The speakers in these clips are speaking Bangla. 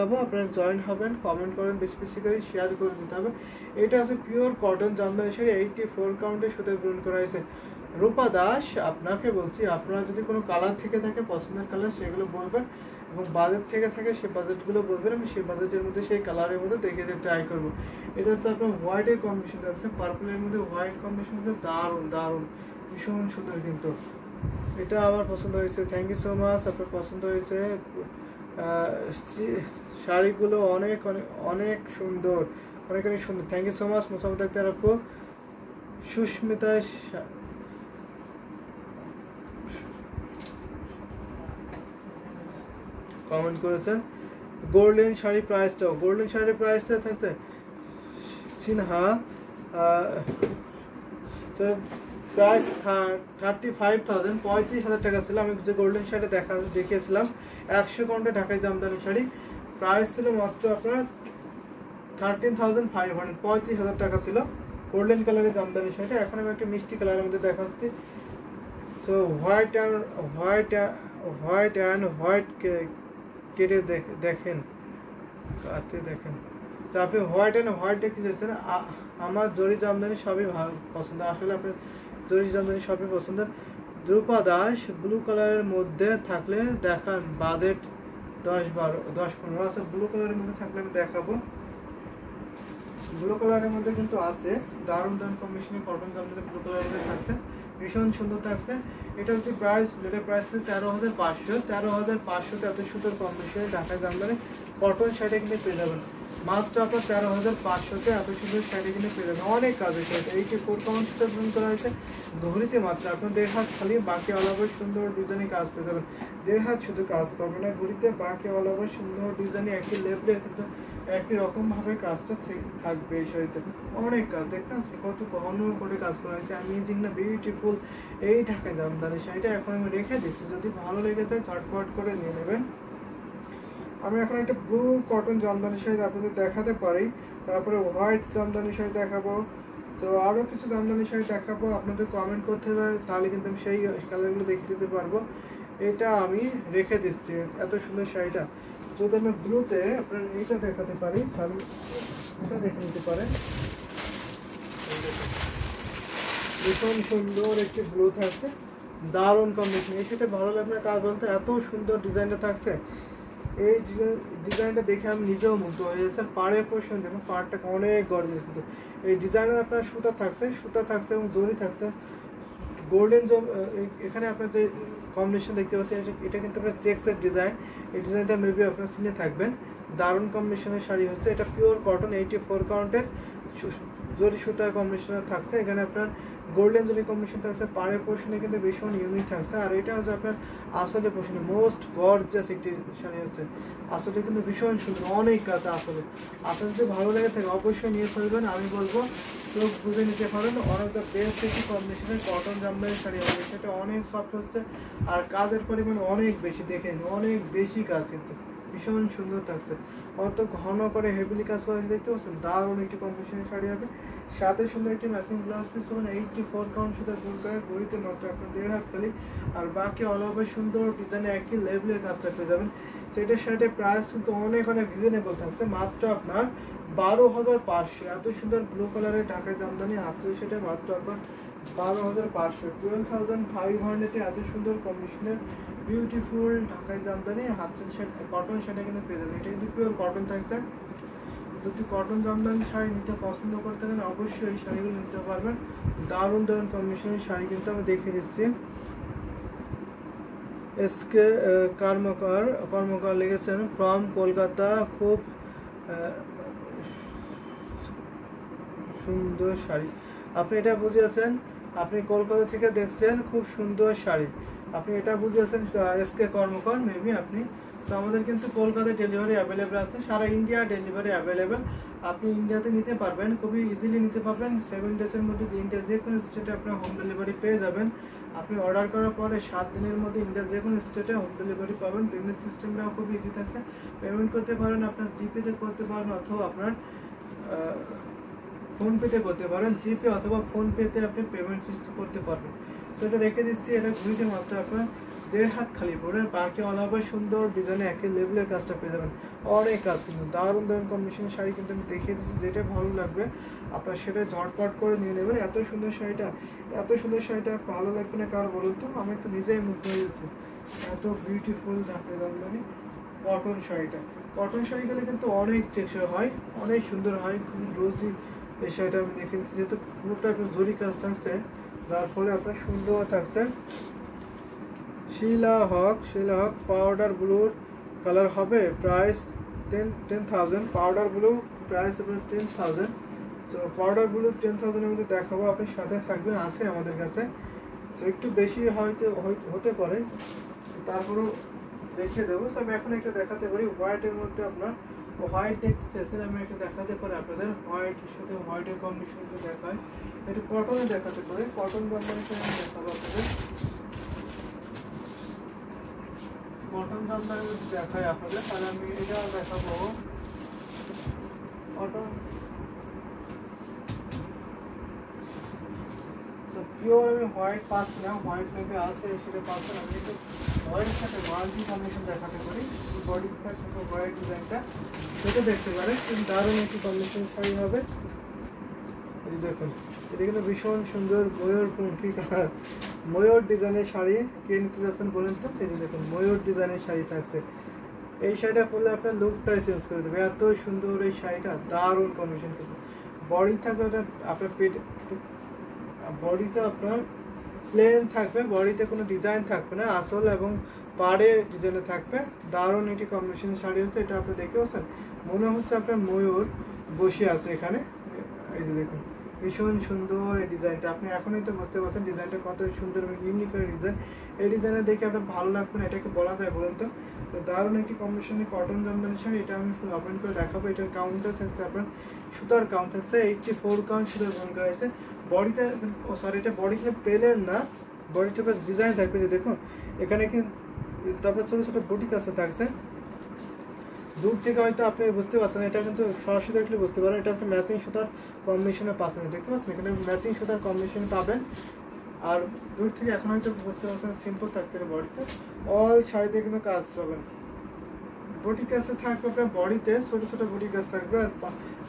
আপনারা জয়েন হবেন, কমেন্ট করেন, বেশি বেশি করে শেয়ার করে দিতে হবে। এটা আছে পিওর কটন জামদানি শাড়ি, 84 কাউন্টে সুতে পূরণ করা হয়েছে। রূপা দাস, আপনাকে বলছি, আপনারা যদি কোনো কালার থেকে থাকে পছন্দের কালার সেগুলো বলবেন, এবং বাজেট থেকে থাকে সেই বাজেটগুলো বলবেন, আমি সেই বাজেটের মধ্যে সেই কালারের মধ্যে দেখে ট্রাই করবো। এটা হচ্ছে আপনার হোয়াইটের কম্বিনেশন থাকছে, পার্পলের মধ্যে হোয়াইট কম্বিনেশনগুলো দারুণ দারুণ, ভীষণ সুন্দর। কিন্তু এটা আমার পছন্দ হয়েছে। থ্যাংক ইউ সো মাচ, আপনার পছন্দ হয়েছে। শাড়িগুলো অনেক অনেক অনেক সুন্দর, অনেক অনেক সুন্দর। Thank you so much Mosammat Akter আপু। সুস্মিতা কমেন্ট করেছেন। গোল্ডেন শাড়ি প্রাইসটাও, গোল্ডেন শাড়ির প্রাইসটা থাকছে সিনহা প্রাইস 35,000, 35,000 টাকা ছিল। আমি যে গোল্ডেন শাড়ি দেখিয়েছিলাম 100 কাউন্টে ঢাকায় জামদানি শাড়ি, প্রাইস ছিল মাত্র আপনার 13,500, 35,000 টাকা ছিল গোল্ডেন কালারের জামদানি শাড়িটা। এখন আমি একটা মিষ্টি কালারের মধ্যে দেখাচ্ছি। সো হোয়াইট অ্যান্ড কেটে দেখেন, কাতে দেখেন। তো আপনি হোয়াইট অ্যান্ড হোয়াইট দেখতে চাইছেন। আমার জরি জামদানি সবই ভালো পছন্দ, আসলে আপনার জরি জামদানি সবই পছন্দ। দ্রুপা দাস, ব্লু কালারের মধ্যে থাকলে দেখান, বাজেট 10-15 আছে। ব্লু কালারের মধ্যে থাকলে আমি দেখাবো। ব্লু কালারের মধ্যে কিন্তু আছে, দারুণ দারুণ কম্বিনেশনে কটন জামদানি ব্লু কালারের মধ্যে থাকছে, ভীষণ সুন্দর থাকছে। এটা হচ্ছে প্রাইস, এটার প্রাইস হচ্ছে 13,500। 13,500তে এত সুন্দর কম্বিনেশনে ঢাকায় জামদানি কটন শাড়ি কিনে পেয়ে যাবেন। মাত্র আপনার 13,500তে এত সুন্দর শাড়ি কিনে পেয়ে যাবেন। অনেক কাজ হয়েছে, এই যে 4 কাউন্ট সুতা পূরণ করা হয়েছে ঘড়িতে মাত্র আপনার 1.5 হাত খালি, বাকি অল ওভার সুন্দর ডিজাইনে কাজ পেয়ে যাবেন। 1.5 হাত শুধু কাজ পাবেন না ঘড়িতে, বাকি অল ওভার সুন্দর ডিজাইনে একই লেভেলে কিন্তু একই রকম ভাবে কাজটা থাকবে। এই শাড়িতে অনেক কাজ দেখতে পাচ্ছি, কত ঘন করে কাজ করা হয়েছে, অ্যামেজিং না, বিউটিফুল। এই ঢাকায় জামদানি শাড়িটা এখন আমি রেখে দিচ্ছি, যদি ভালো লেগে যায় ঝটফট করে নিয়ে নেবেন। আমি এখন একটা ব্লু কটন জামদানি শাড়ি আপনাদের দেখাতে পারি, তারপরে হোয়াইট জামদানি শাড়ি দেখাবো। তো আরও কিছু জামদানি শাড়ি দেখাবো, আপনাদের কমেন্ট করতে হবে, তাহলে কিন্তু আমি সেই কালারগুলো দেখিয়ে দিতে পারবো। এটা আমি রেখে দিচ্ছি, এত সুন্দর শাড়িটা। যদি আমি ব্লুতে আপনার এইটা দেখাতে পারি, তাহলে এটা দেখে নিতে পারেন। ভীষণ সুন্দর একটি ব্লু থাকছে, দারুণ কম্বিনেশন। এই সেটা ভালো লাগবে কাজ বলতে, এত সুন্দর ডিজাইনটা থাকছে। এই ডিজাইনটা দেখে আমি নিজেও মুগ্ধ হয়ে গেছি। পাড়ের পোর্শন দেখুন, পাড়টা অনেক গর্জিয়াস। কিন্তু এই ডিজাইনের আপনার সুতা থাকছে এবং জরি থাকছে গোল্ডেন। এখানে আপনার যে কম্বিনেশন দেখতে পাচ্ছেন, এটা কিন্তু আপনার চেক্সের ডিজাইন। এই ডিজাইনটা মেবি আপনার সিনে থাকবেন। দারুণ কম্বিনেশনের শাড়ি হচ্ছে এটা, পিওর কটন, 84 কাউন্টের জরি সুতার কম্বিনেশন থাকছে। এখানে আপনার গোল্ডেন জরি কম্বিনেশন থাকছে, পাড়ের পোর্শনে কিন্তু ভীষণ ইউনিক থাকছে। আর এটা হচ্ছে আপনার আসলে পোর্শনে মোস্ট গর্জিয়াস একটি শাড়ি হচ্ছে। আসলে কিন্তু ভীষণ সুন্দর, অনেক কাছে আসলে যদি ভালো লেগে থাকে অবশ্যই নিয়ে ফেলবেন। আমি বলবো চোখ বুঝে নিতে পারেন, অনেক দ্য বেস্ট একটি কম্বিনেশনের কটন জামদানি শাড়ি হবে। সেটা অনেক সফট হচ্ছে, আর কাজের পরিমাণ অনেক বেশি, দেখেন অনেক বেশি কাজ, কিন্তু ভীষণ সুন্দর থাকছে। অত ঘন করে হেভিলি কাজ করা দেখতে পাচ্ছেন, দারুণ একটি কম্বিনেশনের শাড়ি হবে। সাথে সুন্দর একটি ম্যাচিং ব্লাউজ পিস পাবেন, 84 কাউন্ট সুতা ফুল করে ঘড়িতে মাত্র আপনার 1.5 হাত খালি, আর বাকি অল ওভার সুন্দর ডিজাইনে একই লেভেলের কাজটা পেয়ে যাবেন। সেটার শাড়ির প্রাইস কিন্তু অনেক অনেক রিজনেবল থাকছে, মাত্র আপনার 12,500। এত সুন্দর ব্লু কালারের ঢাকায় জামদানি হাতে সেটা মাত্র আপনার 12,500, 12,500 এত সুন্দর কম্বিনেশনের বিউটিফুল ঢাকায় জামদানি হাতের শাড়ি কটন শাড়ি কিন্তু পেয়ে যাবেন। এটা কিন্তু পিওর কটন থাকছে। যদি কটন জামদানি শাড়ি নিতে পছন্দ করতে থাকেন অবশ্যই এই শাড়িগুলো নিতে পারবেন। দারুণ দারুণ কম্বিনেশনের শাড়ি কিন্তু আমি দেখিয়ে দিচ্ছি। এসকে কর্মকার লিখেছেন ফ্রম কলকাতা, খুব সুন্দর শাড়ি। আপনি এটা বুঝিয়েছেন, আপনি কলকাতা থেকে দেখছেন, খুব সুন্দর শাড়ি, আপনি এটা বুঝিয়েছেন এসকে কর্মকার। মেবি আপনি, তো আমাদের কিন্তু কলকাতায় ডেলিভারি অ্যাভেলেবেল আছে, সারা ইন্ডিয়া ডেলিভারি অ্যাভেলেবেল। আপনি ইন্ডিয়াতে নিতে পারবেন, খুবই ইজিলি নিতে পারবেন। 7 ডেজের মধ্যে ইন্ডিয়ার যে কোনো স্টেটে আপনার হোম ডেলিভারি পেয়ে যাবেন। আপনি অর্ডার করার পরে 7 দিনের মধ্যে ইন্ডিয়ার যে কোনো স্টেটে হোম ডেলিভারি পাবেন। পেমেন্ট সিস্টেমটাও খুব ইজি থাকছে, পেমেন্ট করতে পারেন আপনার জিপেতে করতে পারেন, অথবা আপনার ফোনপেতে করতে পারেন। জিপে অথবা ফোনপেতে আপনি পেমেন্ট সিস্টেম করতে পারবেন। সো এটা রেখে দিচ্ছি, এটা ঘুরিতে মাত্র আপনার দেড় হাত খালি পড়বেন, বাকি অল ওভার সুন্দর ডিজাইনে একই লেভেলের কাজটা পেয়ে যাবেন। অনেক কাজ কিন্তু দারুণ দারুণ কম্বিনেশনের শাড়ি কিন্তু আমি দেখিয়ে দিচ্ছি, যেটা ভালো লাগবে আপনার সেটা ঝটপট করে নিয়ে নেবেন। এত সুন্দর শাড়িটা, এত সুন্দর শাড়িটা ভালো লাগবে না কার বলুন তো? আমি তো নিজেই মুগ্ধ হয়ে যাচ্ছি, এত বিউটিফুল থাকে জামদানি কটন শাড়িটা। কটন শাড়ি গেলে কিন্তু অনেক টেকসই হয়, অনেক সুন্দর হয়, খুবই রোজি। এই শাড়িটা আমি দেখে দিচ্ছি, যেহেতু পুরোটা একটু জরি কাজ থাকছে, যার ফলে আপনার সুন্দর থাকছে। শিলা হক পাউডার ব্লুর কালার হবে, প্রাইস 10,000। পাউডার ব্লু প্রাইস আপনার 10,000। সো পাউডার ব্লু 10,000-এর মধ্যে দেখাবো, আপনি সাথে থাকবেন, আছে আমাদের কাছে। সো একটু বেশি হয়তো হতে পারে, তারপরেও দেখিয়ে দেবো। সো আমি এখন একটা দেখাতে পারি হোয়াইটের মধ্যে, আপনার হোয়াইট দেখতে চাইছেন, আমি একটা দেখাতে পারি আপনাদের হোয়াইটের সাথে হোয়াইটের কম্বিনেশন দেখায়, একটু কটনে দেখাতে পারি, কটন কম্বিনেশন আমি দেখাবো আপনাদের। কটন জামদানি যদি দেখাই আপনাদের, তাহলে আমি এটা দেখাবো কটন। সো পিওর আমি হোয়াইট পাচ্ছি না, হোয়াইট মেপে আছে সেটা পাচ্ছি না, আমি একটু হোয়াইটের সাথে মাল্টি কম্বিনেশন দেখাতে পারি। বডির সাথে হোয়াইট ডিজাইনটা সেটা দেখতে পারেন, কিন্তু দারুণ একটি কম্বিনেশন শাড়ি হবে। এই দেখুন, এটা কিন্তু ভীষণ সুন্দর ময়ূরপঙ্খী কালার, ময়ূর ডিজাইনের শাড়ি। কে নিতে যাচ্ছেন বলেন তো? এই দেখুন ময়ূর ডিজাইনের শাড়ি থাকছে, এই শাড়িটা পরলে আপনার লুকটাই চেঞ্জ করে দেবে, এত সুন্দর এই শাড়িটা, দারুণ কম্বিনেশন। কিন্তু বডি থাকবে আপনার পেট, বডিটা আপনার প্লেন থাকবে, বডিতে কোনো ডিজাইন থাকবে না, আসল এবং পাড়ে ডিজাইনে থাকবে। দারুণ একটি কম্বিনেশন শাড়ি হচ্ছে এটা, আপনি দেখতে পাচ্ছেন, মনে হচ্ছে আপনার ময়ূর বসে আছে এখানে। এই যে দেখুন ভীষণ সুন্দর এই ডিজাইনটা, আপনি এখনই তো বুঝতে পারছেন ডিজাইনটা কত সুন্দর এবং ইউনিক ডিজাইন। এই ডিজাইনে দেখে আপনার ভালো লাগবে না, এটাকে বলা যায় বলুন তো? তো দারুণ একটি কম্বিনেশনে কটন জামদানি শাড়ি, এটা আমি ফুল ওপেন করে দেখাবো। এটার কাউন্টটা থাকছে আপনার সুতার কাউন্ট থাকছে 84 কাউন্ট সুতার বহন করা হয়েছে। বডিতে সরি, এটা বডি কিন্তু পেলেন না, বডিতে ডিজাইন থাকবে, যে দেখুন এখানে কি, তারপর ছোটো ছোটো বুটি কাছে থাকছে। দূর থেকে হয়তো আপনি বুঝতে পারছেন, এটা কিন্তু সরাসরি দেখলে বুঝতে পারেন, এটা আপনি ম্যাচিং সুতার কম্বিনেশনে পাচ্ছেন, দেখতে পাচ্ছেন এখানে ম্যাচিং সুতার কম্বিনেশন পাবেন। আর দূর থেকে এখন হয়তো বুঝতে পারছেন সিম্পল থাকতে পারে, বডিতে অল শাড়িতে কিন্তু কাজ পাবেন। বুটি কাছে থাকবে আপনার বডিতে, ছোটো ছোটো বুটি কাজ থাকবে, আর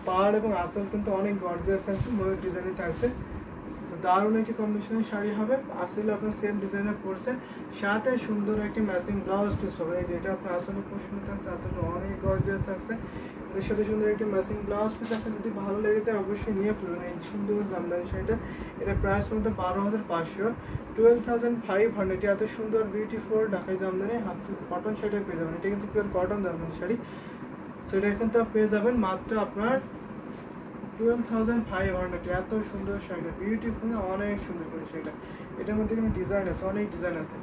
পাড় এবং আঁচল কিন্তু অনেক গর্জিয়াস থাকছে, ময়ূর ডিজাইনে থাকছে। দারুণ একটি কম্বিনেশনের শাড়ি হবে, আসলে আপনার সেম ডিজাইনে পড়ছে, সাথে সুন্দর একটি ম্যাচিং ব্লাউজ পিস পাবেন। এই যেটা আপনার আসলে খুব সুন্দর থাকছে, আসলে অনেক গর্জিয়াস থাকছে, এর সাথে সুন্দর একটি ম্যাচিং ব্লাউজ পিস আছে। যদি ভালো লেগে যায় অবশ্যই নিয়ে পড়বেন এই সুন্দর জামদানি শাড়িটা। এটা প্রাইস মধ্যে 12,500, 12,500। এত সুন্দর বিউটিফুল ঢাকাই জামদানি হাত কটন শাড়িটা পেয়ে যাবেন, এটা কিন্তু পিওর কটন জামদানি শাড়ি। সেটা কিন্তু পেয়ে যাবেন মাত্র আপনার 12,500। এত সুন্দর শাড়িটা, বিউটিফুল, অনেক সুন্দর করে শাড়িটা। এটার মধ্যে কিন্তু ডিজাইন আছে, অনেক ডিজাইন আছে।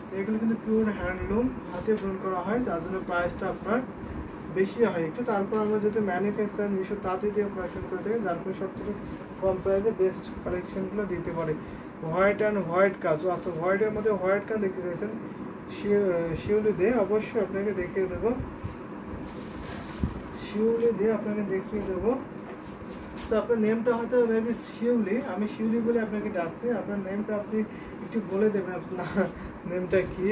তো এগুলো কিন্তু পিওর হ্যান্ডলুম, হাতে বুন করা হয়, যার জন্য প্রাইসটা আপনার বেশি হয় একটু। তারপর আমরা যেহেতু ম্যানুফ্যাকচার নিজস্ব তাঁতি দিয়ে প্রোডাকশন করে থাকি, যার ফলে সবথেকে কম প্রাইসে বেস্ট কালেকশনগুলো দিতে পারে। হোয়াইট অ্যান্ড হোয়াইট কাজ আছে, হোয়াইটের মধ্যে হোয়াইট কাজ দেখতে চাইছেন শিউলি দিয়ে, অবশ্যই আপনাকে দেখিয়ে দেবো, শিউলি দিয়ে আপনাকে দেখিয়ে দেবো। তো আপনার নেমটা হয়তো মেবি শিউলি, আমি শিউলি বলে আপনাকে ডাকছি, আপনার নেমটা আপনি একটু বলে দেবেন আপনার নেমটা কি।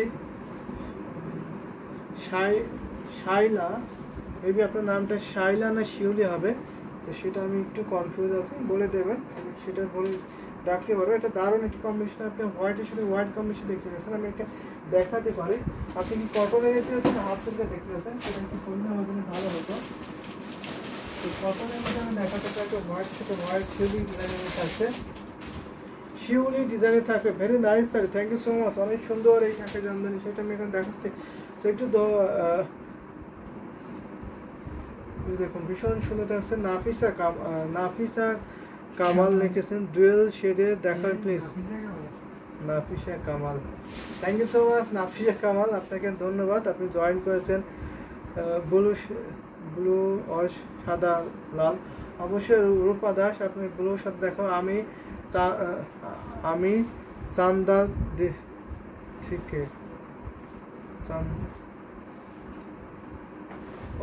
শাইলা, মেবি আপনার নামটা শাইলা না শিউলি হবে, তো সেটা আমি একটু কনফিউজ আছি, বলে দেবেন, আমি সেটা বলে ডাকতে পারবো। এটা দারুণ একটি কম্বিনেশন, আপনি হোয়াইটের সাথে হোয়াইট কম্বিনেশন দেখতে পাচ্ছেন, আমি একটা দেখাতে পারি। আপনি কি কটনে দেখতে পাচ্ছেন, হাত থেকে দেখতে পাচ্ছেন, সেটা একটু করলে আমার জন্য ভালো হতো। তো কটনের মধ্যে আমি দেখাতে চাই, হোয়াইট সাথে হোয়াইট শিউলি ডিজাইনের থাকছে, শিউলি ডিজাইনে থাকবে, very nice sari, thank you so much, অনেক সুন্দর এই ঢাকাই জামদানি, সেটা আমি এখন দেখাচ্ছি। তো একটু দেখুন ভীষণ সুন্দর থাকছে, নাফিসা কামাল লিখেছেন, ডুয়েল শেডের দেখার please. Nafisa Kamal, thank you so much Nafisa Kamal, আপনাকে ধন্যবাদ, আপনি জয়েন করেছেন। ব্লু আর সাদা লাল, অবশ্যই রূপা দাস, আপনি ব্লু সাথে দেখো। আমি চান্দা থেকে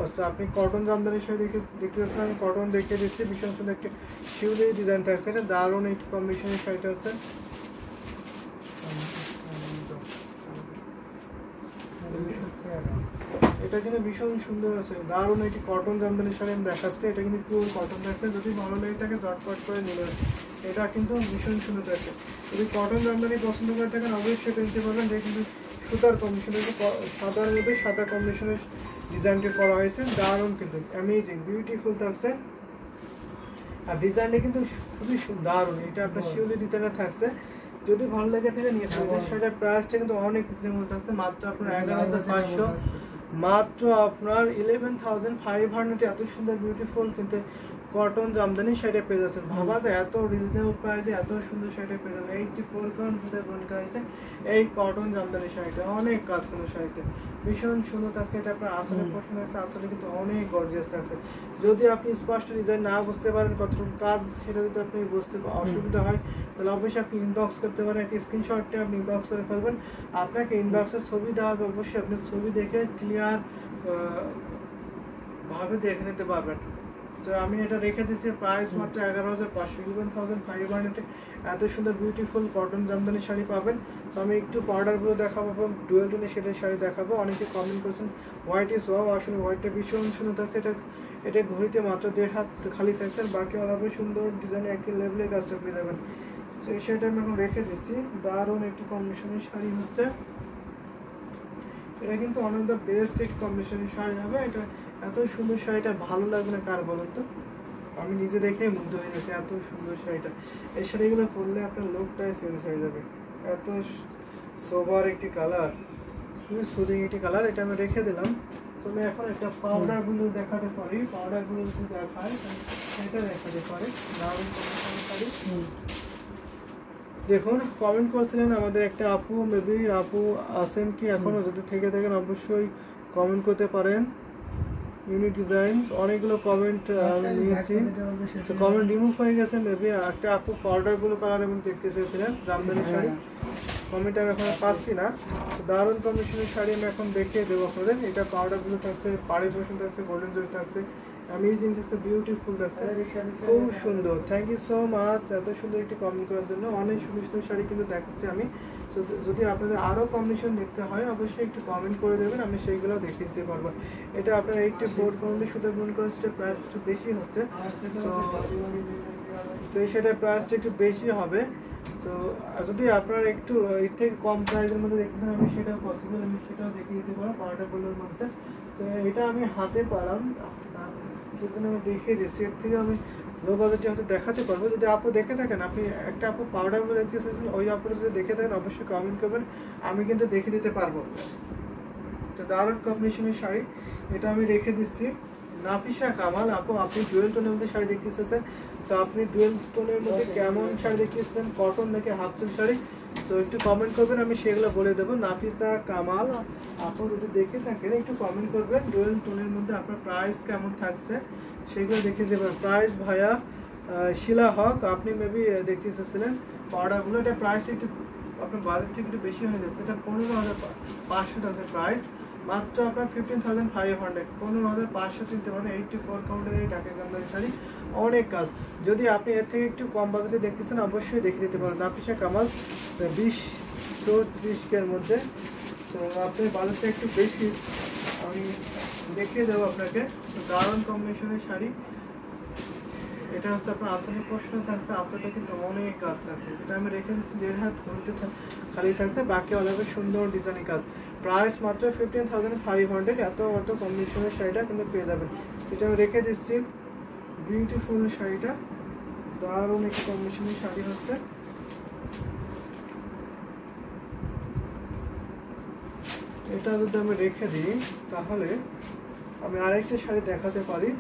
আচ্ছা, আপনি কটন জামদানির সাথে দেখতে পাচ্ছেন, আমি কটন দেখিয়ে দিচ্ছি, ভীষণ সুন্দর একটি শিউলি ডিজাইন থাকছে, এটা দারুণ একটি কম্বিনেশনের শাড়িটা হচ্ছে। এটা কিন্তু ভীষণ সুন্দর আছে, দারুণ একটি কটন জামদানি শাড়ি আমি দেখাচ্ছি। এটা কিন্তু পিওর কটন থাকছে, যদি ভালো লেগে থাকে ঝটপট করে নেবেন। এটা কিন্তু ভীষণ সুন্দর থাকছে। যদি কটন জামদানি পছন্দ করে থাকেন অবশ্যই এটা নিতে পারবেন। এটা কিন্তু সুতার কম্বিনেশনের সাদার মধ্যে সাদা কম্বিনেশনের ডিজাইনটি করা হয়েছে, দারুণ কিন্তু অ্যামেজিং বিউটিফুল থাকছে। আর ডিজাইনটা কিন্তু খুবই দারুণ, এটা আপনার শিউলি ডিজাইনে থাকছে। যদি ভালো লেগে থাকে নিয়ে থাকবে। সেটার প্রাইসটা কিন্তু অনেক রিজনেবল থাকছে, মাত্র আপনার 11,500, মাত্র আপনার 11,500। এত সুন্দর বিউটিফুল কিন্তু কটন জামদানি শাড়ি পেয়ে যাচ্ছেন। ভাবা যায় এত রিজনেবল প্রাইসে এত সুন্দর শাড়ি পেয়ে যাবেন। 84 কাউন্ট ভিতরে বনকা হয়েছে এই কটন জামদানি শাড়িটা, অনেক কাজ কোনো শাড়িতে ভীষণ সুন্দর থাকছে। এটা আপনার আসলে পছন্দ হয়েছে, আসলে কিন্তু অনেক গর্জিয়াস থাকছে। যদি আপনি স্পষ্ট ডিজাইন না বুঝতে পারেন কতটুকু কাজ, সেটা যদি আপনি বুঝতে অসুবিধা হয় তাহলে অবশ্যই আপনি ইনবক্স করতে পারেন। একটা স্ক্রিনশটটা আপনি ইনবক্স করে ফেলবেন, আপনাকে ইনবক্সের ছবি দেওয়া হবে, অবশ্যই আপনি ছবি দেখে ক্লিয়ার ভাবে দেখে নিতে পারবেন। তো আমি এটা রেখে দিচ্ছি প্রাইস মাত্র 11,500, 11,500। এত সুন্দর বিউটিফুল কটন জামদানি শাড়ি পাবেন। তো আমি একটু পাউডারগুলো দেখাবো এবং ডুয়েল টোনের শেডের শাড়ি দেখাবো। অনেকে কমেন্ট করেছেন হোয়াইট ইজ ওয়াও, আসলে হোয়াইটটা ভীষণ সুন্দর থাকছে। এটা ঘড়িতে মাত্র 1.5 হাত খালি থাকছে, আর বাকি অভাবে সুন্দর ডিজাইনে একই লেভেলে কাজটা পেয়ে যাবেন। তো এই শাড়িটা আমি এখন রেখে দিচ্ছি, দারুণ একটি কম্বিনেশনের শাড়ি হচ্ছে। এটা কিন্তু অনেক দ্য বেস্ট এক কম্বিনেশনের শাড়ি হবে। এটা এত সুন্দর শাড়িটা ভালো লাগবে না কার বলুন তো? আমি নিজে দেখেই মুগ্ধ হয়ে গেছি, এত সুন্দর শাড়িটা। এই শাড়িগুলো পরলে আপনার লুকটাই চেঞ্জ হয়ে যাবে। এত সোবার একটি কালার, খুবই সুদিং একটি কালার। এটা আমি রেখে দিলাম। তো আমি এখন একটা পাউডারগুলো দেখাতে পারি, পাউডারগুলো যদি দেখায় এটা দেখাতে পারি। দারুণ কম্বিনেশনের শাড়ি। দেখুন কমেন্ট করছিলেন আমাদের একটা আপু, মেবি আপু আছেন কি এখনো, যদি থেকে থাকেন অবশ্যই কমেন্ট করতে পারেন। ইউনিক ডিজাইন অনেকগুলো কমেন্ট নিয়েছি, কমেন্ট রিমুভ হয়ে গেছে মেবি। একটা আপু পাউডারগুলো কালার এবং দেখতে চেয়েছিলেন জামদানি শাড়ি, কমেন্ট আমি এখন পাচ্ছি না। দারুণ কম্বিনেশনের শাড়ি আমি এখন দেখিয়ে দেবো আপনাদের। এটা পাউডারগুলো থাকছে, পাড়ি পোষণ থাকছে, গোল্ডেন জরি থাকছে, অ্যামেজিং থাকছে, বিউটিফুল থাকছে, খুব সুন্দর। থ্যাংক ইউ সো মাচ এত সুন্দর একটি কমেন্ট করার জন্য। অনেক সুন্দর সুন্দর শাড়ি কিন্তু দেখাচ্ছি আমি। যদি আপনাদের আরও কম্বিনেশন দেখতে হয় অবশ্যই একটু কমেন্ট করে দেবেন, আমি সেইগুলো দেখিয়ে দিতে পারবো। এটা আপনার 84 কাউন্টে সুতো গ্রহণ করে, সেটা প্রাইস একটু বেশি হচ্ছে। তো সেটার প্রাইসটা একটু বেশি হবে। তো যদি আপনার একটু এর থেকে কম প্রাইসের মধ্যে দেখতেছেন আমি সেটাও পসিবল, আমি সেটাও দেখিয়ে দিতে পারবো পাউডারগুলোর মধ্যে। তো এটা আমি হাতে পালাম সেজন্য আমি দেখিয়ে দিচ্ছি। এর থেকে আমি লো বাজেটে হয়তো দেখাতে পারবো। যদি আপু দেখে থাকেন, আপনি একটা আপু পাউডারগুলো দেখতে চাইছেন, ওই আপুটা যদি দেখে থাকেন অবশ্যই কমেন্ট করবেন, আমি কিন্তু দেখে দিতে পারবো। তো দারুণ কম্বিনেশনের শাড়ি, এটা আমি রেখে দিচ্ছি। নাফিসা কামাল আপু, আপনি ডুয়েল টোনের মধ্যে শাড়ি দেখতে চাইছেন, তো আপনি ডুয়েল টোনের মধ্যে কেমন শাড়ি দেখতে চাইছেন, কটন নাকি হাফ সিল্ক শাড়ি, তো একটু কমেন্ট করবেন, আমি সেগুলো বলে দেবো। নাফিসা কামাল আপু যদি দেখে থাকেন একটু কমেন্ট করবেন, ডুয়েল টোনের মধ্যে আপনার প্রাইস কেমন থাকছে সেগুলো দেখিয়ে দেবেন। প্রাইস ভাইয়া শিলা হক, আপনি মেবি দেখতে চেয়েছিলেন পাউডারগুলো। এটা প্রাইস একটু আপনার বাজেট থেকে একটু বেশি হয়ে যাচ্ছে, এটা 15,500 থাকছে প্রাইস, মাত্র আপনার 15,500, 15,500 কিনতে পারেন। 84 কাউন্টের এই ঢাকাই জামদানি শাড়ি, অনেক কাজ। যদি আপনি এর থেকে একটু কম বাজেটে দেখতেছেন অবশ্যই দেখে দিতে পারেন। নাফিসা কামাল 20 to 30 এর মধ্যে, তো আপনার বাজেটটা একটু বেশি, আমি দেখিয়ে দেবো আপনাকে। দারুণ কম্বিনেশনের শাড়ি। এটা হচ্ছে আপনার আসলে প্রশ্ন থাকছে, আসলে কিন্তু অনেক কাজ থাকছে। এটা আমি রেখে দিচ্ছি 1.5 হাত ঘুরতে খালি থাকছে, বাকি অনেক সুন্দর ডিজাইনের কাজ। প্রাইস মাত্র 15,500। এত কম্বিনেশনের শাড়িটা কিন্তু পেয়ে যাবেন। এটা আমি রেখে দিচ্ছি, বিউটিফুল শাড়িটা, দারুণ একটি কম্বিনেশনের শাড়ি হচ্ছে। এটা যদি আমি রেখে দিই তাহলে আমি আরেকটা শাড়ি দেখাতে পারি।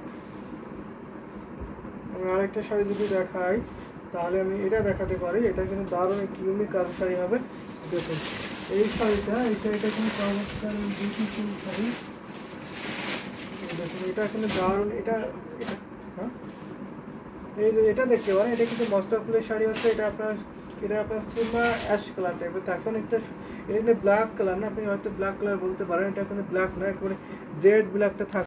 আমি আরেকটা শাড়ি যদি দেখাই তাহলে আমি এটা দেখাতে পারি। এটা কিন্তু দারুণ একটি ইউনিক কাজ শাড়ি হবে। দেখুন এই শাড়িটা কিন্তু চমৎকার বিউটিফুল শাড়ি। দেখুন এটা কিন্তু দারুণ, এটা হ্যাঁ এই যে এটা দেখতে পারেন, এটা কিন্তু মস্তা ফুলের শাড়ি হচ্ছে। এটা আপনার সুরমা অ্যাশ কালার টাইপের থাকছে, অনেকটা। এটা কিন্তু ব্ল্যাক কালার না, আপনি হয়তো ব্ল্যাক কালার বলতে পারেন, এটা কিন্তু ব্ল্যাক না, একেবারে জেড ব্ল্যাকটা থাকছে।